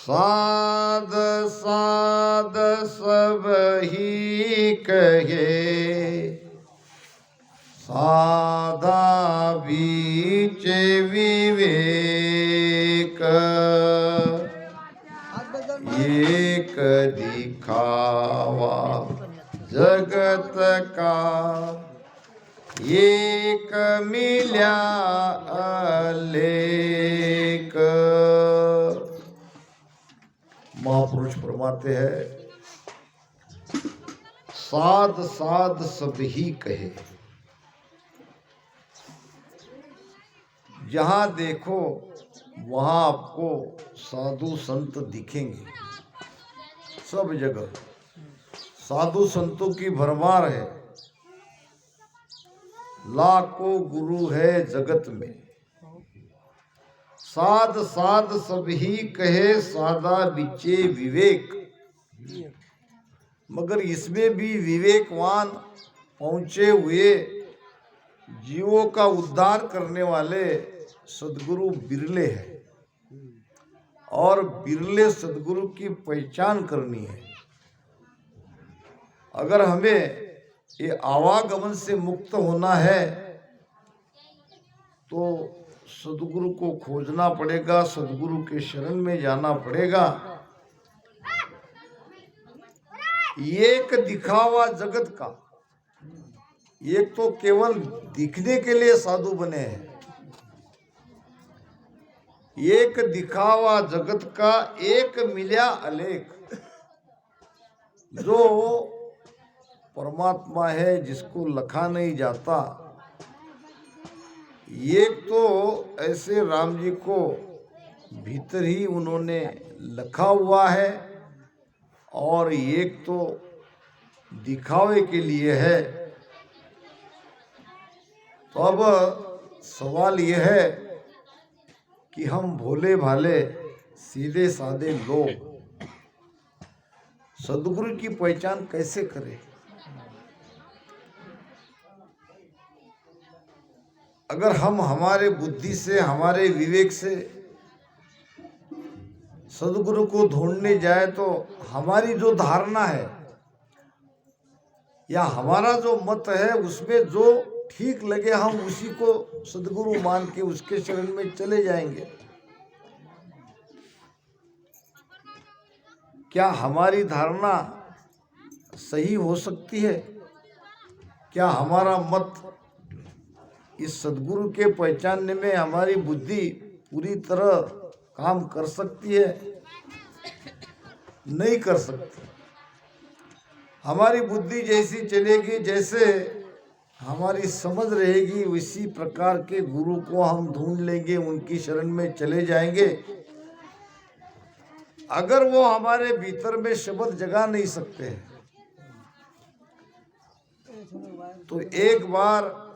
साध साध सब ही कहे, साधा बीच विवेक। एक दिखावा जगत का, एक मिल्या अलेख। महापुरुष फरमाते हैं, साध साध सब ही कहे। जहां देखो वहां आपको साधु संत दिखेंगे। सब जगह साधु संतों की भरमार है। लाखों गुरु है जगत में, साध साध सब ही कहे, साधा बिचे विवेक। मगर इसमें भी विवेकवान पहुंचे हुए जीवों का उद्धार करने वाले सद्गुरु बिरले हैं, और बिरले सद्गुरु की पहचान करनी है। अगर हमें ये आवागमन से मुक्त होना है तो सद्गुरु को खोजना पड़ेगा, सद्गुरु के शरण में जाना पड़ेगा। एक दिखावा जगत का, एक तो केवल दिखने के लिए साधु बने हैं। एक दिखावा जगत का, एक मिल्या अलेख। जो परमात्मा है जिसको लखा नहीं जाता, एक तो ऐसे राम जी को भीतर ही उन्होंने लखा हुआ है, और एक तो दिखावे के लिए है। तो अब सवाल यह है कि हम भोले भाले सीधे साधे लोग सद्गुरु की पहचान कैसे करें? अगर हम हमारे बुद्धि से, हमारे विवेक से सद्गुरु को ढूंढने जाए तो हमारी जो धारणा है या हमारा जो मत है, उसमें जो ठीक लगे हम उसी को सद्गुरु मान के उसके शरण में चले जाएंगे। क्या हमारी धारणा सही हो सकती है? क्या हमारा मत इस सद्गुरु के पहचानने में हमारी बुद्धि पूरी तरह काम कर सकती है? नहीं कर सकती। हमारी बुद्धि जैसी चलेगी, जैसे हमारी समझ रहेगी, उसी प्रकार के गुरु को हम ढूंढ लेंगे, उनकी शरण में चले जाएंगे। अगर वो हमारे भीतर में शब्द जगा नहीं सकते तो एक बार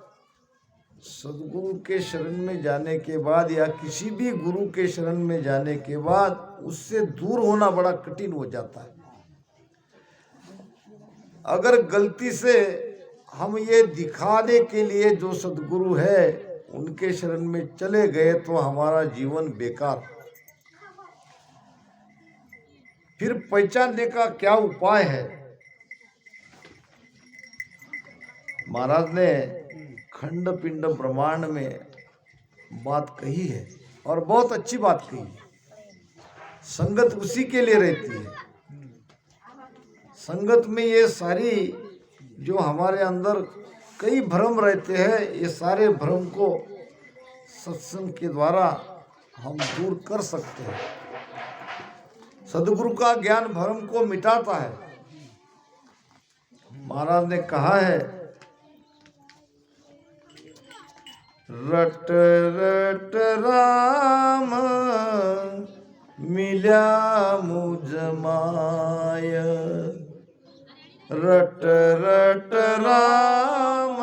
सद्गुरु के शरण में जाने के बाद या किसी भी गुरु के शरण में जाने के बाद उससे दूर होना बड़ा कठिन हो जाता है। अगर गलती से हम ये दिखाने के लिए जो सद्गुरु है उनके शरण में चले गए तो हमारा जीवन बेकार। फिर पहचानने का क्या उपाय है? महाराज ने खंड पिंड ब्रह्मांड में बात कही है, और बहुत अच्छी बात कही है। संगत उसी के लिए रहती है। संगत में ये सारी जो हमारे अंदर कई भ्रम रहते हैं, ये सारे भ्रम को सत्संग के द्वारा हम दूर कर सकते हैं। सद्गुरु का ज्ञान भ्रम को मिटाता है। महाराज ने कहा है, रट रट राम मिल्या मुझ माय, रट रट राम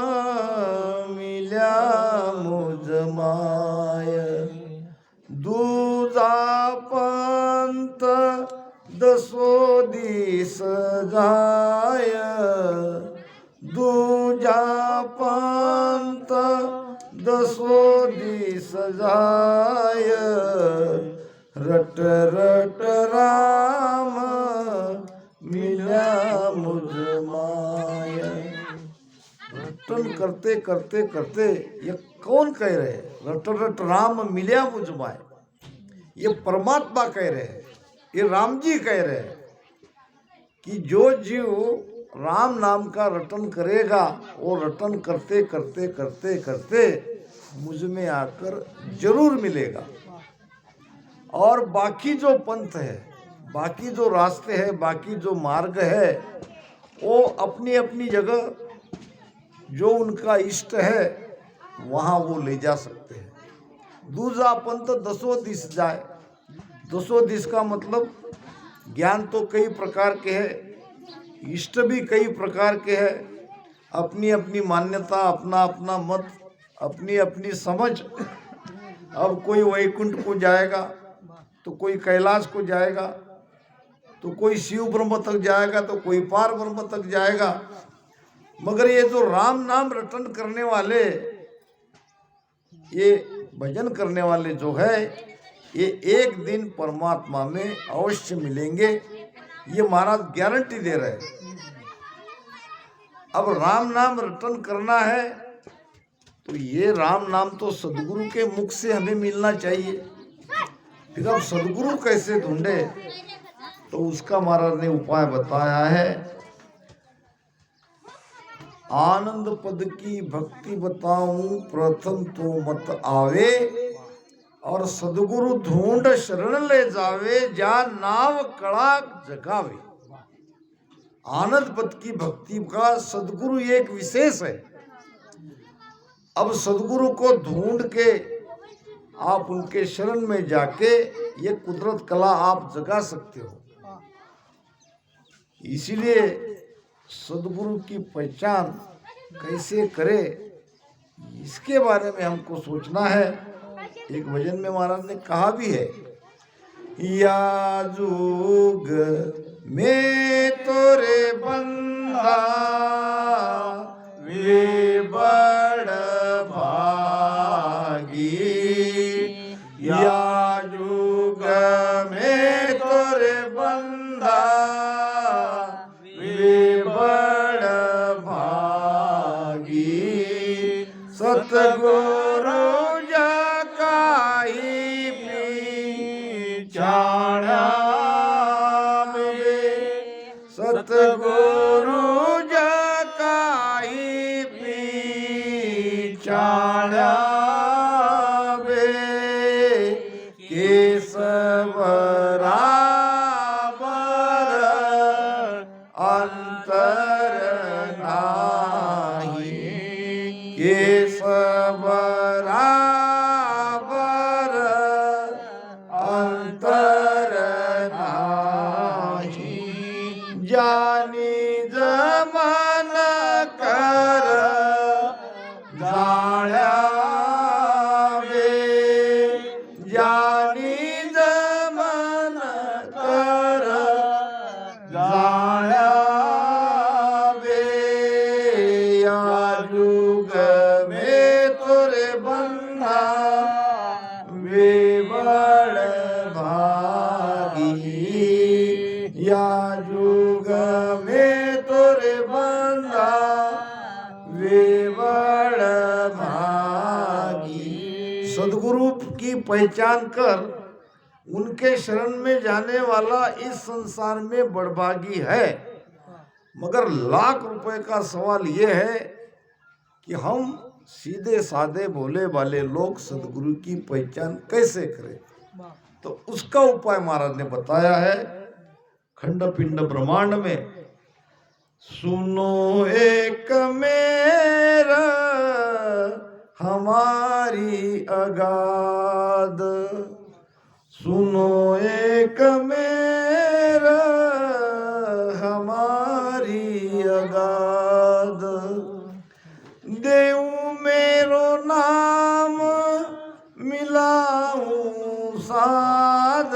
मिल्या मुझ माय। दूजा पंथ दसो दिस जाय, दूजा पंथ दसो दिस जाय। रट रट करते करते करते ये कौन कह रहे हैं, रट रट राम मिल्या मुझ माय, ये परमात्मा कह रहे हैं, ये राम जी कह रहे हैं कि जो जीव राम नाम का रटन करेगा वो रटन करते करते करते करते मुझ में आकर जरूर मिलेगा। और बाकी जो पंथ है, बाकी जो रास्ते हैं, बाकी जो मार्ग है, वो अपनी अपनी जगह जो उनका इष्ट है वहाँ वो ले जा सकते हैं। दूसरा पंथ दसों दिश जाए। दसों दिश का मतलब ज्ञान तो कई प्रकार के हैं, इष्ट भी कई प्रकार के हैं, अपनी अपनी मान्यता, अपना अपना मत, अपनी अपनी समझ। अब कोई वैकुंठ को जाएगा तो कोई कैलाश को जाएगा, तो कोई शिव ब्रह्म तक जाएगा, तो कोई पार ब्रह्म तक जाएगा। मगर ये जो राम नाम रटन करने वाले, ये भजन करने वाले जो है, ये एक दिन परमात्मा में अवश्य मिलेंगे, ये महाराज गारंटी दे रहे हैं। अब राम नाम रटन करना है तो ये राम नाम तो सदगुरु के मुख से हमें मिलना चाहिए। फिर अब सदगुरु कैसे ढूंढे, तो उसका महाराज ने उपाय बताया है। आनंद पद की भक्ति बताऊं प्रथम तो मत आवे, और सदगुरु ढूंढ शरण ले जावे, जा नाव कड़ा जगावे। आनंद पद की भक्ति का सदगुरु एक विशेष है। अब सदगुरु को ढूंढ के आप उनके शरण में जाके ये कुदरत कला आप जगा सकते हो। इसीलिए सदगुरु की पहचान कैसे करे, इसके बारे में हमको सोचना है। एक भजन में महाराज ने कहा भी है, या जुग में तोरे बंदा वे बड़ भागी, या जुग में तोरे बंदा वे बड़ भागी, सतगुरु जकाई पीछाड़ा में, सतगुरु जकाई पीछाड़ा में, केसवरा अंतर नाही, केसवरा अंतर नाही, जानी जमन कर जाळ्यावे, जानी जमन कर जाळ्यावे, या जुग में तोरे बंधा वे बड़ भागी, या जुग में तोरे बंधा वे बड़ भागी। सदगुरु की पहचान कर उनके शरण में जाने वाला इस संसार में बड़भागी है। मगर लाख रुपए का सवाल यह है कि हम सीधे साधे भोले वाले लोग सदगुरु की पहचान कैसे करें। तो उसका उपाय महाराज ने बताया है खंड पिंड ब्रह्मांड में। सुनो एक मेरा हमारी अगाध, सुनो एक मेरा हमारी अगाध, देऊ मेरो नाम मिलाऊं साध,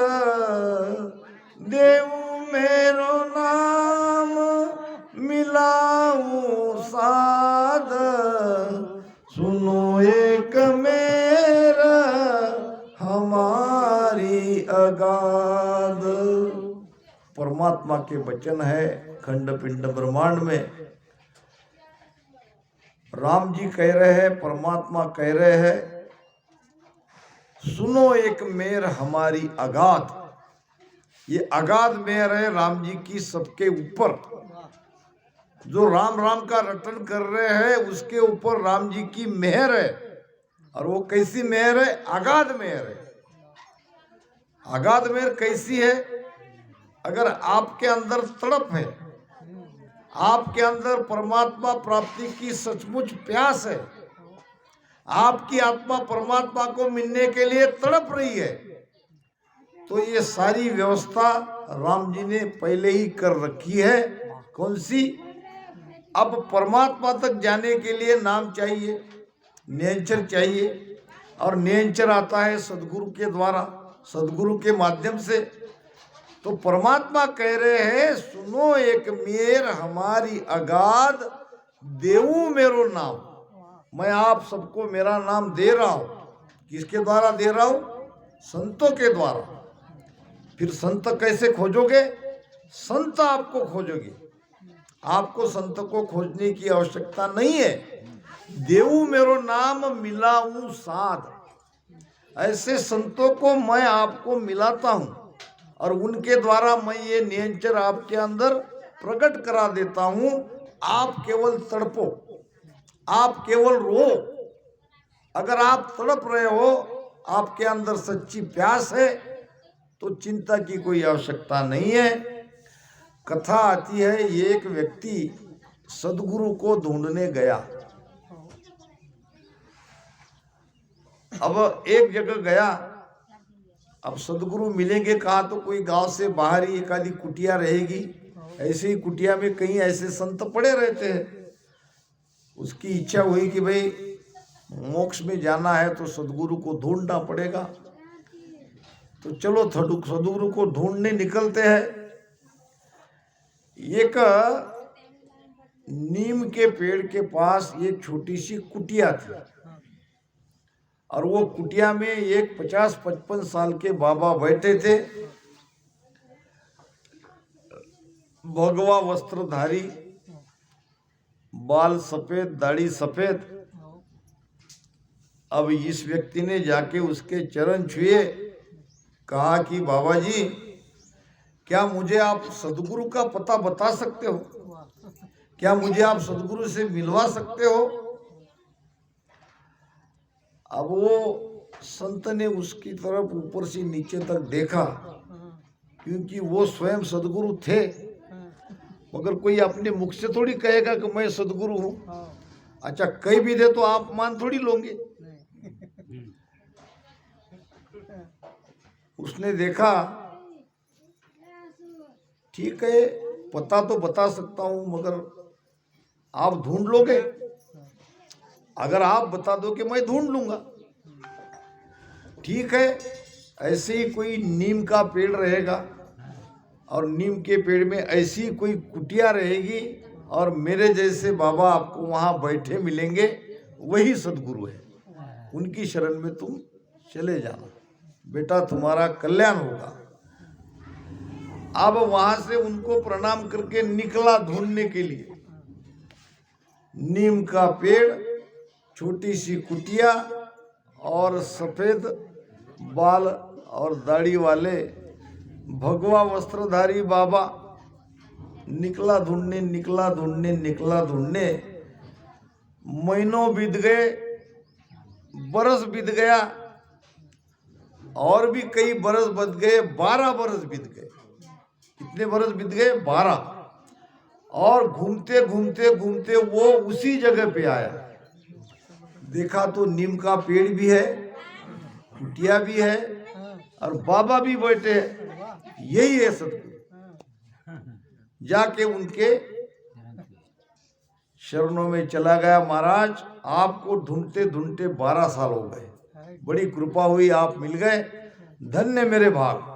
देऊ मेरो नाम मिलाऊं साध, सुनो एक मेरा हमारी अगाध। परमात्मा के वचन है खंड पिंड ब्रह्मांड में। राम जी कह रहे हैं, परमात्मा कह रहे हैं, सुनो एक मेर हमारी अगाध। ये अगाध मेहर है राम जी की सबके ऊपर। जो राम राम का रटन कर रहे हैं उसके ऊपर राम जी की मेहर है। और वो कैसी मेहर है? अगाध मेहर है। अगाध मेहर कैसी है? अगर आपके अंदर तड़प है, आपके अंदर परमात्मा प्राप्ति की सचमुच प्यास है, आपकी आत्मा परमात्मा को मिलने के लिए तड़प रही है, तो ये सारी व्यवस्था राम जी ने पहले ही कर रखी है। कौन सी? अब परमात्मा तक जाने के लिए नाम चाहिए, नियंचर चाहिए, और नियंचर आता है सदगुरु के द्वारा, सदगुरु के माध्यम से। तो परमात्मा कह रहे हैं, सुनो एक मेर हमारी अगाध, देवू मेरो नाम। मैं आप सबको मेरा नाम दे रहा हूं। किसके द्वारा दे रहा हूं? संतों के द्वारा। फिर संत कैसे खोजोगे? संत आपको खोजोगे, आपको संत को खोजने की आवश्यकता नहीं है। देवू मेरो नाम मिलाऊं साध। ऐसे संतों को मैं आपको मिलाता हूं और उनके द्वारा मैं ये नियंचर आपके अंदर प्रकट करा देता हूं। आप केवल तड़पो, आप केवल रो। अगर आप तड़प रहे हो, आपके अंदर सच्ची प्यास है, तो चिंता की कोई आवश्यकता नहीं है। कथा आती है, एक व्यक्ति सदगुरु को ढूंढने गया। अब एक जगह गया, अब सदगुरु मिलेंगे कहाँ? तो कोई गांव से बाहर ही एक आधी कुटिया रहेगी। ऐसे ही कुटिया में कहीं ऐसे संत पड़े रहते हैं। उसकी इच्छा हुई कि भाई मोक्ष में जाना है तो सदगुरु को ढूंढना पड़ेगा। तो चलो सदगुरु को ढूंढने निकलते हैं। एक नीम के पेड़ के पास एक छोटी सी कुटिया थी, और वो कुटिया में एक 50-55 साल के बाबा बैठे थे, भगवा वस्त्रधारी, बाल सफेद, दाढ़ी सफेद। अब इस व्यक्ति ने जाके उसके चरण छुए, कहा कि बाबा जी, क्या मुझे आप सदगुरु का पता बता सकते हो? क्या मुझे आप सदगुरु से मिलवा सकते हो? अब वो संत ने उसकी तरफ ऊपर से नीचे तक देखा, क्योंकि वो स्वयं सदगुरु थे। मगर कोई अपने मुख से थोड़ी कहेगा कि मैं सदगुरु हूं। अच्छा, कहीं भी दे तो आप मान थोड़ी लोगे। उसने देखा, ठीक है, पता तो बता सकता हूं, मगर आप ढूंढ लोगे? अगर आप बता दो कि मैं ढूंढ लूंगा, ठीक है। ऐसे ही कोई नीम का पेड़ रहेगा, और नीम के पेड़ में ऐसी कोई कुटिया रहेगी, और मेरे जैसे बाबा आपको वहां बैठे मिलेंगे, वही सदगुरु है। उनकी शरण में तुम चले जाना, बेटा तुम्हारा कल्याण होगा। अब वहां से उनको प्रणाम करके निकला ढूंढने के लिए। नीम का पेड़, छोटी सी कुटिया, और सफेद बाल और दाढ़ी वाले भगवा वस्त्रधारी बाबा। निकला ढूंढने, निकला ढूंढने, निकला ढूंढने। महीनों बीत गए, बरस बीत गया, और भी कई बरस बीत गए, 12 बरस बीत गए। कितने बरस बीत गए? 12। और घूमते घूमते घूमते वो उसी जगह पे आया। देखा तो नीम का पेड़ भी है, कुटिया भी है, और बाबा भी बैठे हैं। यही है सदगुरु। जाके उनके शरणों में चला गया। महाराज, आपको ढूंढते ढूंढते 12 साल हो गए, बड़ी कृपा हुई, आप मिल गए, धन्य मेरे भाग।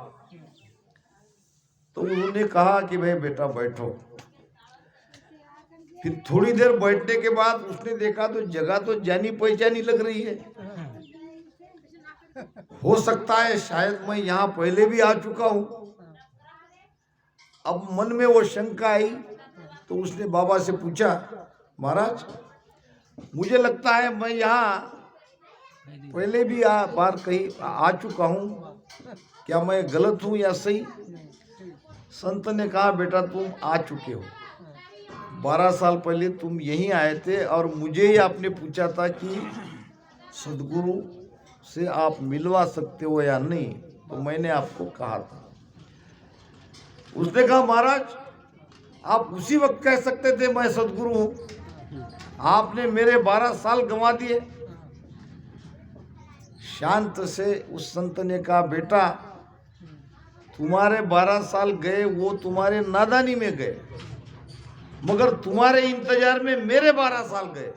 तो उन्होंने कहा कि भाई बेटा बैठो। फिर थोड़ी देर बैठने के बाद उसने देखा तो जगह तो जानी पहचानी लग रही है। हो सकता है शायद मैं यहाँ पहले भी आ चुका हूं। अब मन में वो शंका आई, तो उसने बाबा से पूछा, महाराज मुझे लगता है मैं यहाँ पहले भी बार कहीं आ चुका हूँ। क्या मैं गलत हूँ या सही? संत ने कहा बेटा तुम आ चुके हो, 12 साल पहले तुम यहीं आए थे और मुझे ही आपने पूछा था कि सदगुरु से आप मिलवा सकते हो या नहीं, तो मैंने आपको कहा था। उसने कहा महाराज आप उसी वक्त कह सकते थे मैं सदगुरु हूं, आपने मेरे 12 साल गंवा दिए। शांत से उस संत ने कहा बेटा तुम्हारे 12 साल गए वो तुम्हारे नादानी में गए, मगर तुम्हारे इंतजार में मेरे 12 साल गए।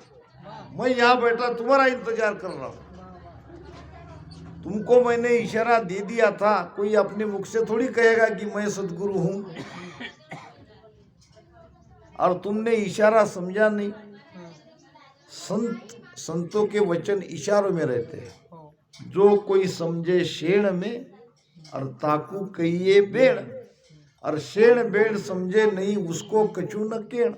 मैं यहाँ बैठा तुम्हारा इंतजार कर रहा हूँ। तुमको मैंने इशारा दे दिया था, कोई अपने मुख से थोड़ी कहेगा कि मैं सदगुरु हूँ, और तुमने इशारा समझा नहीं। संतों के वचन इशारों में रहते हैं। जो कोई समझे शेण में और ताकू कहिए बेड़, और शेण बेड़ समझे नहीं उसको कछु न केण।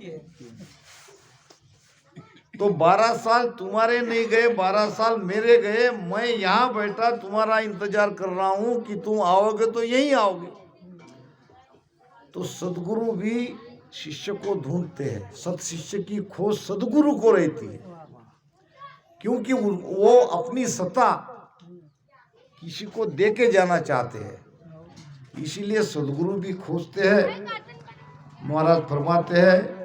तो 12 साल तुम्हारे नहीं गए, 12 साल मेरे गए। मैं यहाँ बैठा तुम्हारा इंतजार कर रहा हूँ कि तुम आओगे तो यहीं आओगे। तो सदगुरु भी शिष्य को ढूंढते हैं। सत शिष्य की खोज सदगुरु को रहती है, क्योंकि वो अपनी सत्ता किसी को दे के जाना चाहते हैं, इसीलिए सदगुरु भी खोजते हैं। महाराज फरमाते हैं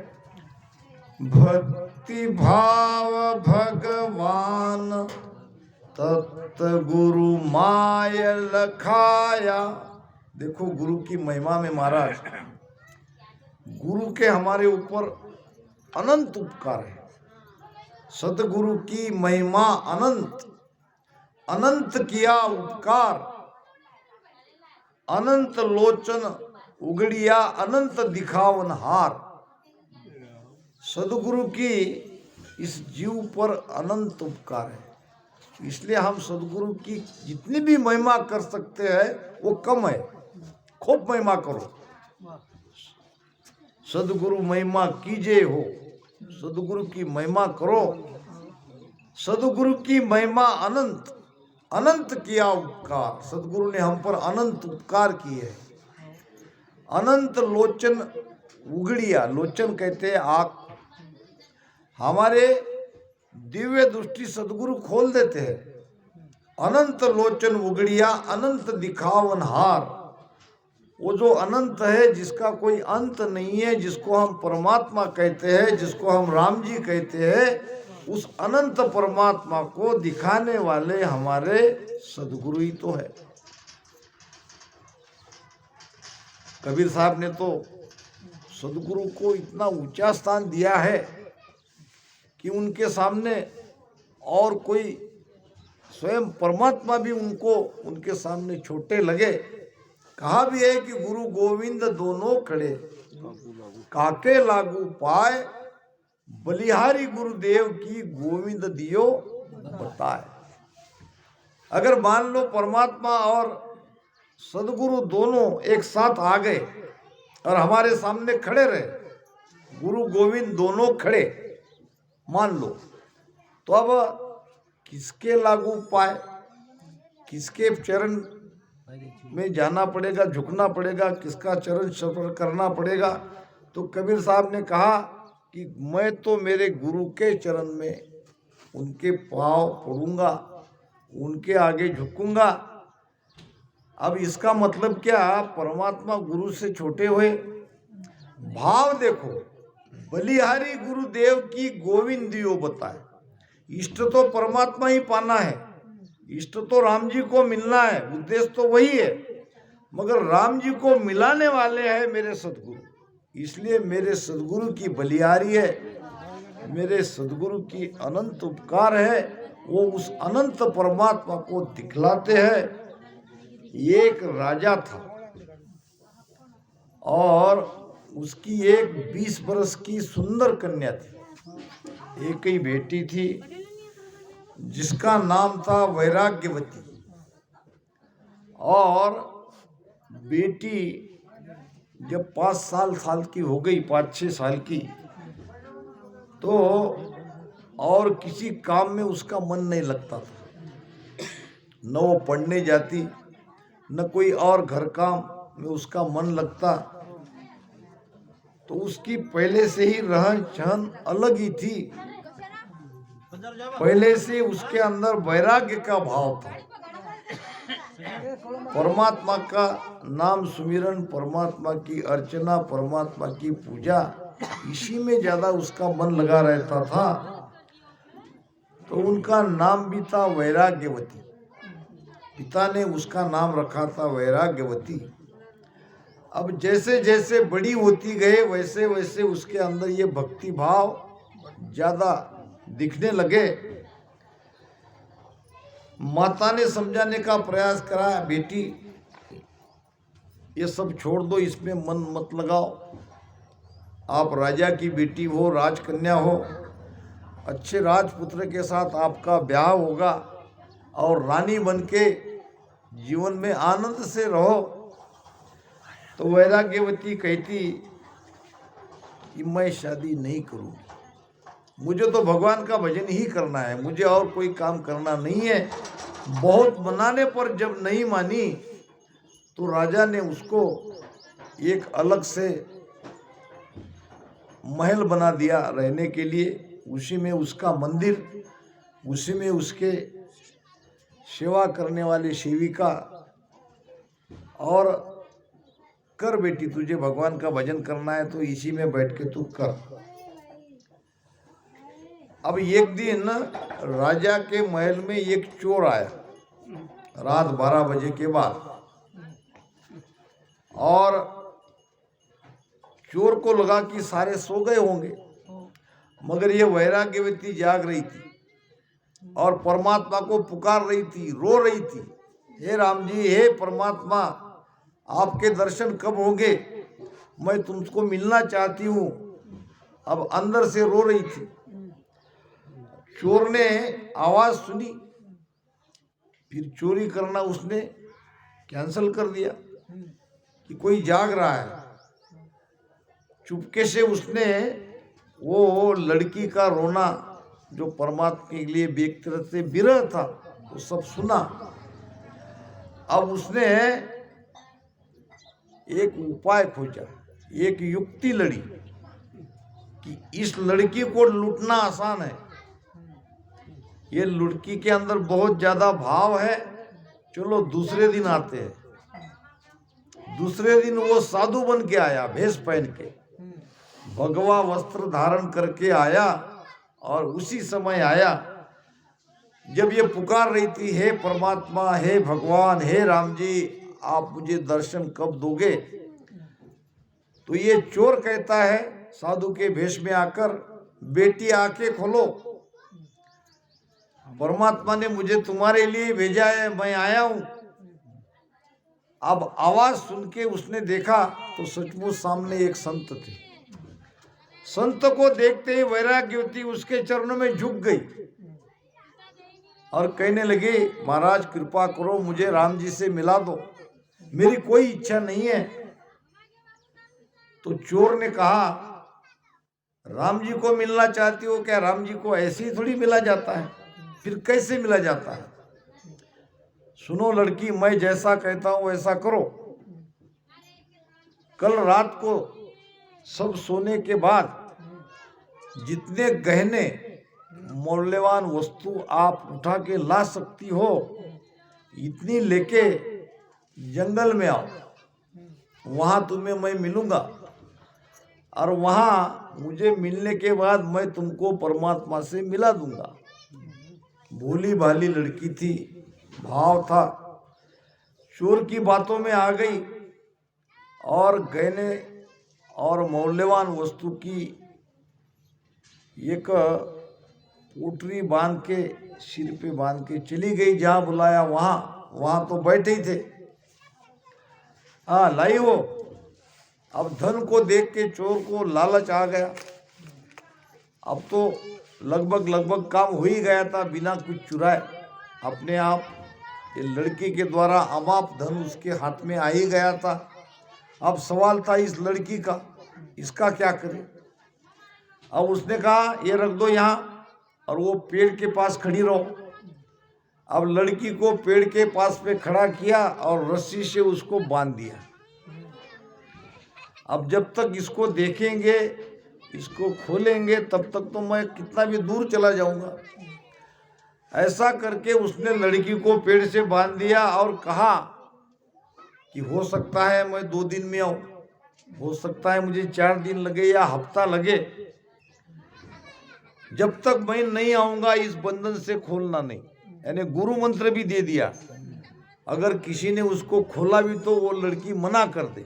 भक्ति भाव भगवान तत् गुरु माय लखाया। देखो गुरु की महिमा में महाराज, गुरु के हमारे ऊपर अनंत उपकार है। सतगुरु की महिमा अनंत, अनंत किया उपकार, अनंत लोचन उगड़िया अनंत दिखावन हार। सदगुरु की इस जीव पर अनंत उपकार है, इसलिए हम सदगुरु की जितनी भी महिमा कर सकते हैं वो कम है। खूब महिमा करो, सदगुरु महिमा कीजिए हो, सदगुरु की महिमा करो। सदगुरु की महिमा अनंत, अनंत किया उपकार। सदगुरु ने हम पर अनंत उपकार किए। अनंत लोचन उगड़िया, लोचन कहते हैं आँख, हमारे दिव्य दृष्टि सदगुरु खोल देते हैं। अनंत लोचन उगड़िया अनंत दिखावन हार। वो जो अनंत है, जिसका कोई अंत नहीं है, जिसको हम परमात्मा कहते हैं, जिसको हम राम जी कहते हैं, उस अनंत परमात्मा को दिखाने वाले हमारे सदगुरु ही तो है। कबीर साहब ने तो सदगुरु को इतना ऊंचा स्थान दिया है कि उनके सामने और कोई, स्वयं परमात्मा भी उनको उनके सामने छोटे लगे। कहा भी है कि गुरु गोविंद दोनों खड़े, काके लागू पाए, बलिहारी गुरुदेव की गोविंद दियो बताए। अगर मान लो परमात्मा और सदगुरु दोनों एक साथ आ गए और हमारे सामने खड़े रहे, गुरु गोविंद दोनों खड़े मान लो, तो अब किसके लागू पाए, किसके चरण में जाना पड़ेगा, झुकना पड़ेगा, किसका चरण स्पर्श करना पड़ेगा। तो कबीर साहब ने कहा कि मैं तो मेरे गुरु के चरण में उनके पाँव पड़ूंगा, उनके आगे झुकूंगा। अब इसका मतलब क्या, परमात्मा गुरु से छोटे हुए? भाव देखो, बलिहारी गुरुदेव की गोविंद दियो बताए। इष्ट तो परमात्मा ही पाना है, इष्ट तो राम जी को मिलना है, उद्देश्य तो वही है, मगर राम जी को मिलाने वाले हैं मेरे सदगुरु। इसलिए मेरे सदगुरु की बलिहारी है, मेरे सदगुरु की अनंत उपकार है। वो उस अनंत परमात्मा को दिखलाते हैं। एक राजा था और उसकी एक 20 बरस की सुंदर कन्या थी। एक ही बेटी थी जिसका नाम था वैराग्यवती। और बेटी जब 5 साल की हो गई, 5-6 साल की, तो और किसी काम में उसका मन नहीं लगता था। न वो पढ़ने जाती, न कोई और घर काम में उसका मन लगता। तो उसकी पहले से ही रहन सहन अलग ही थी। पहले से उसके अंदर वैराग्य का भाव था। परमात्मा का नाम सुमिरन, परमात्मा की अर्चना, परमात्मा की पूजा, इसी में ज्यादा उसका मन लगा रहता था। तो उनका नाम भी था वैराग्यवती। पिता ने उसका नाम रखा था वैराग्यवती। अब जैसे जैसे बड़ी होती गए वैसे वैसे उसके अंदर ये भक्ति भाव ज्यादा दिखने लगे। माता ने समझाने का प्रयास करा, बेटी ये सब छोड़ दो, इसमें मन मत लगाओ। आप राजा की बेटी हो, राजकन्या हो, अच्छे राजपुत्र के साथ आपका ब्याह होगा और रानी बनके जीवन में आनंद से रहो। तो वैराग्यवती कहती कि मैं शादी नहीं करूंगी, मुझे तो भगवान का भजन ही करना है, मुझे और कोई काम करना नहीं है। बहुत मनाने पर जब नहीं मानी तो राजा ने उसको एक अलग से महल बना दिया रहने के लिए। उसी में उसका मंदिर, उसी में उसके सेवा करने वाली सेविका। और कर बेटी, तुझे भगवान का भजन करना है तो इसी में बैठ के तू कर। अब एक दिन राजा के महल में एक चोर आया रात 12 बजे के बाद, और चोर को लगा कि सारे सो गए होंगे, मगर ये वैराग्यवती जाग रही थी और परमात्मा को पुकार रही थी, रो रही थी, हे राम जी, हे परमात्मा, आपके दर्शन कब होंगे, मैं तुमको मिलना चाहती हूँ। अब अंदर से रो रही थी। चोर ने आवाज सुनी, फिर चोरी करना उसने कैंसिल कर दिया कि कोई जाग रहा है। चुपके से उसने वो लड़की का रोना, जो परमात्मा के लिए व्यक्ति से विरह था, वो सब सुना। अब उसने एक उपाय खोजा, एक युक्ति लड़ी कि इस लड़की को लूटना आसान है, ये लड़की के अंदर बहुत ज्यादा भाव है, चलो दूसरे दिन आते हैं। दूसरे दिन वो साधु बन के आया, भेष पहन के, भगवा वस्त्र धारण करके आया, और उसी समय आया जब ये पुकार रही थी, हे परमात्मा, हे भगवान, हे राम जी, आप मुझे दर्शन कब दोगे। तो ये चोर कहता है साधु के भेष में आकर, बेटी आंखें खोलो, परमात्मा ने मुझे तुम्हारे लिए भेजा है, मैं आया हूं। अब आवाज सुन के उसने देखा तो सचमुच सामने एक संत थे। संत को देखते ही वैराग्यवती उसके चरणों में झुक गई और कहने लगी, महाराज कृपा करो, मुझे राम जी से मिला दो, मेरी कोई इच्छा नहीं है। तो चोर ने कहा, राम जी को मिलना चाहती हो क्या? राम जी को ऐसे ही थोड़ी मिला जाता है, फिर कैसे मिला जाता है? सुनो लड़की, मैं जैसा कहता हूं वैसा करो। कल रात को सब सोने के बाद जितने गहने मूल्यवान वस्तु आप उठा के ला सकती हो, इतनी लेके जंगल में आओ, वहां तुम्हें मैं मिलूंगा, और वहां मुझे मिलने के बाद मैं तुमको परमात्मा से मिला दूंगा। भोली भाली लड़की थी, भाव था, चोर की बातों में आ गई और गहने और मूल्यवान वस्तु की एक पोटरी बांध के सिर पे बांध के चली गई। जहां बुलाया वहां तो बैठे ही थे। हाँ, लाई वो। अब धन को देख के चोर को लालच आ गया। अब तो लगभग काम हो ही गया था, बिना कुछ चुराए अपने आप ये लड़की के द्वारा अमाप धन उसके हाथ में आ ही गया था। अब सवाल था इस लड़की का, इसका क्या करें। अब उसने कहा, ये रख दो यहाँ, और वो पेड़ के पास खड़ी रहो। अब लड़की को पेड़ के पास पे खड़ा किया और रस्सी से उसको बांध दिया। अब जब तक इसको देखेंगे, इसको खोलेंगे, तब तक तो मैं कितना भी दूर चला जाऊंगा। ऐसा करके उसने लड़की को पेड़ से बांध दिया और कहा कि हो सकता है मैं 2 दिन में आऊं, हो सकता है मुझे 4 दिन लगे या हफ्ता लगे, जब तक मैं नहीं आऊंगा इस बंधन से खोलना नहीं। यानी गुरु मंत्र भी दे दिया, अगर किसी ने उसको खोला भी तो वो लड़की मना कर दे,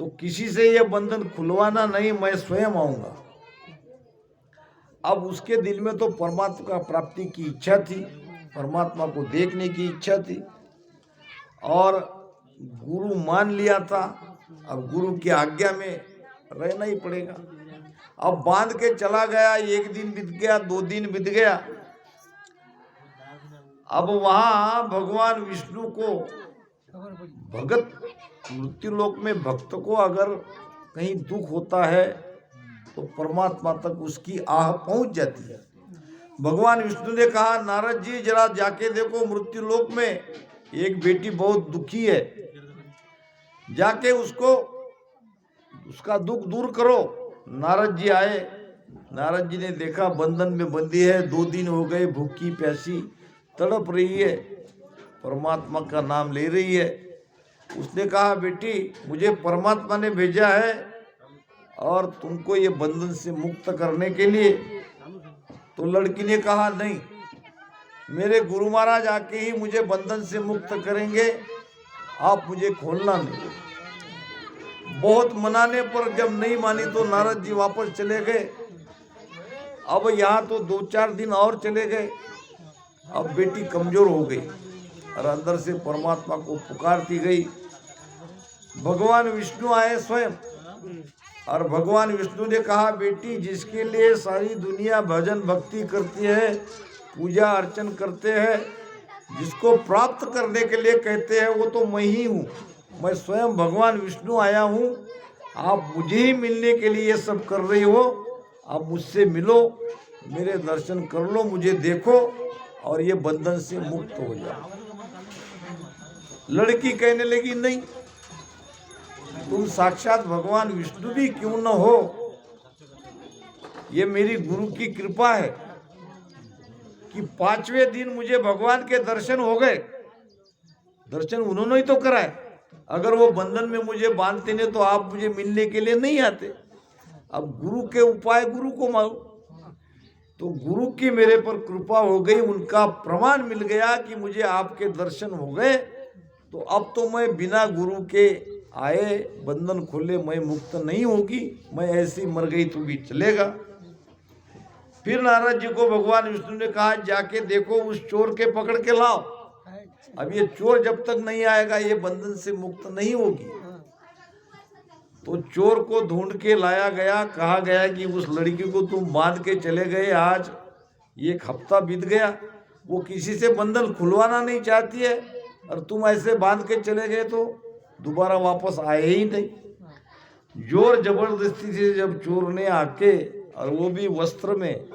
तो किसी से ये बंधन खुलवाना नहीं, मैं स्वयं आऊंगा। अब उसके दिल में तो परमात्मा का प्राप्ति की इच्छा थी, परमात्मा को देखने की इच्छा थी और गुरु मान लिया था। अब गुरु की आज्ञा में रहना ही पड़ेगा। अब बांध के चला गया, 1 दिन बीत गया, 2 दिन बीत गया। अब वहां भगवान विष्णु को भगत, मृत्यु लोक में भक्त को अगर कहीं दुख होता है तो परमात्मा तक उसकी आह पहुंच जाती है। भगवान विष्णु ने कहा, नारद जी जरा जाके देखो, मृत्यु लोक में एक बेटी बहुत दुखी है, जाके उसको उसका दुख दूर करो। नारद जी आए। नारद जी ने देखा बंधन में बंदी है, 2 दिन हो गए, भूखी प्यासी तड़प रही है, परमात्मा का नाम ले रही है। उसने कहा, बेटी मुझे परमात्मा ने भेजा है और तुमको ये बंधन से मुक्त करने के लिए। तो लड़की ने कहा, नहीं, मेरे गुरु महाराज आके ही मुझे बंधन से मुक्त करेंगे, आप मुझे खोलना नहीं। बहुत मनाने पर जब नहीं मानी तो नारद जी वापस चले गए। अब यहाँ तो 2-4 दिन और चले गए। अब बेटी कमजोर हो गई और अंदर से परमात्मा को पुकारती गई। भगवान विष्णु आए स्वयं और भगवान विष्णु ने कहा, बेटी जिसके लिए सारी दुनिया भजन भक्ति करती है, पूजा अर्चन करते हैं, जिसको प्राप्त करने के लिए कहते हैं, वो तो मैं ही हूँ। मैं स्वयं भगवान विष्णु आया हूँ। आप मुझे ही मिलने के लिए ये सब कर रही हो। आप मुझसे मिलो, मेरे दर्शन कर लो, मुझे देखो और ये बंधन से मुक्त हो जाओ। लड़की कहने लगी, नहीं, तुम साक्षात भगवान विष्णु भी क्यों न हो, ये मेरी गुरु की कृपा है कि 5वें दिन मुझे भगवान के दर्शन हो गए। दर्शन उन्होंने ही तो कराए। अगर वो बंधन में मुझे बांधते नहीं तो आप मुझे मिलने के लिए नहीं आते। अब गुरु के उपाय गुरु को मानो। तो गुरु की मेरे पर कृपा हो गई, उनका प्रमाण मिल गया कि मुझे आपके दर्शन हो गए, तो अब तो मैं बिना गुरु के आए बंधन खोले मैं मुक्त नहीं होगी, मैं ऐसी मर गई तो भी चलेगा। फिर नारद जी को भगवान विष्णु ने कहा, जाके देखो उस चोर के पकड़ के लाओ। अब ये चोर जब तक नहीं आएगा ये बंधन से मुक्त नहीं होगी। तो चोर को ढूंढ के लाया गया। कहा गया कि उस लड़की को तुम बांध के चले गए, आज 1 हफ्ता बीत गया, वो किसी से बंधन खुलवाना नहीं चाहती है और तुम ऐसे बांध के चले गए तो दोबारा वापस आए ही नहीं। जोर जबरदस्ती से जब चोर ने आके, और वो भी वस्त्र में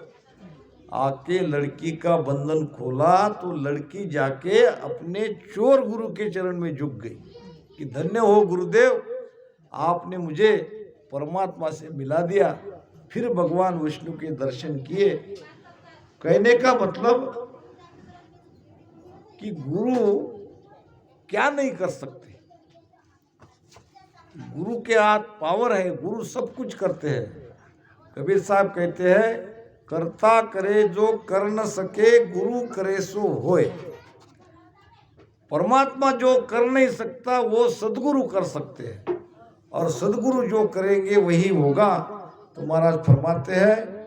आके लड़की का बंधन खोला, तो लड़की जाके अपने चोर गुरु के चरण में झुक गई कि धन्य हो गुरुदेव, आपने मुझे परमात्मा से मिला दिया। फिर भगवान विष्णु के दर्शन किए। कहने का मतलब कि गुरु क्या नहीं कर सकते, गुरु के हाथ पावर है, गुरु सब कुछ करते हैं। कबीर साहब कहते हैं, करता करे जो कर न सके, गुरु करे सो होए। परमात्मा जो कर नहीं सकता वो सदगुरु कर सकते हैं, और सदगुरु जो करेंगे वही होगा। तो महाराज फरमाते हैं,